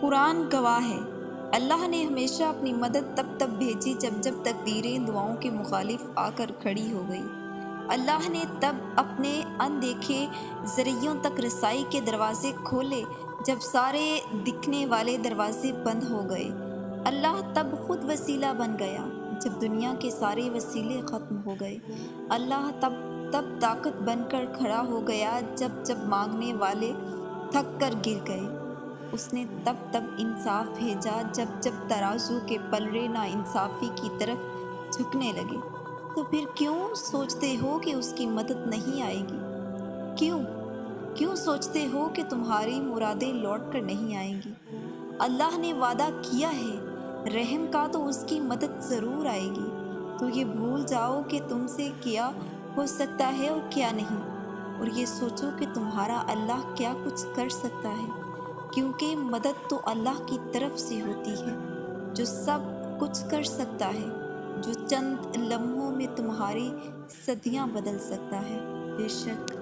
قرآن گواہ ہے، اللہ نے ہمیشہ اپنی مدد تب تب بھیجی جب جب تقدیریں دعاؤں کے مخالف آ کر کھڑی ہو گئی۔ اللہ نے تب اپنے اندیکھے ذریعوں تک رسائی کے دروازے کھولے جب سارے دکھنے والے دروازے بند ہو گئے۔ اللہ تب خود وسیلہ بن گیا جب دنیا کے سارے وسیلے ختم ہو گئے۔ اللہ تب طاقت بن کر کھڑا ہو گیا جب جب مانگنے والے تھک کر گر گئے۔ اس نے تب انصاف بھیجا جب جب ترازو کے پلڑے نا انصافی کی طرف جھکنے لگے۔ تو پھر کیوں سوچتے ہو کہ اس کی مدد نہیں آئے گی؟ کیوں سوچتے ہو کہ تمہاری مرادیں لوٹ کر نہیں آئیں گی؟ اللہ نے وعدہ کیا ہے رحم کا تو اس کی مدد ضرور آئے گی۔ تو یہ بھول جاؤ کہ تم سے کیا ہو سکتا ہے اور کیا نہیں، اور یہ سوچو کہ تمہارا اللہ کیا کچھ کر سکتا ہے، کیونکہ مدد تو اللہ کی طرف سے ہوتی ہے جو سب کچھ کر سکتا ہے، جو چند لمحوں میں تمہاری صدیاں بدل سکتا ہے۔ بے شک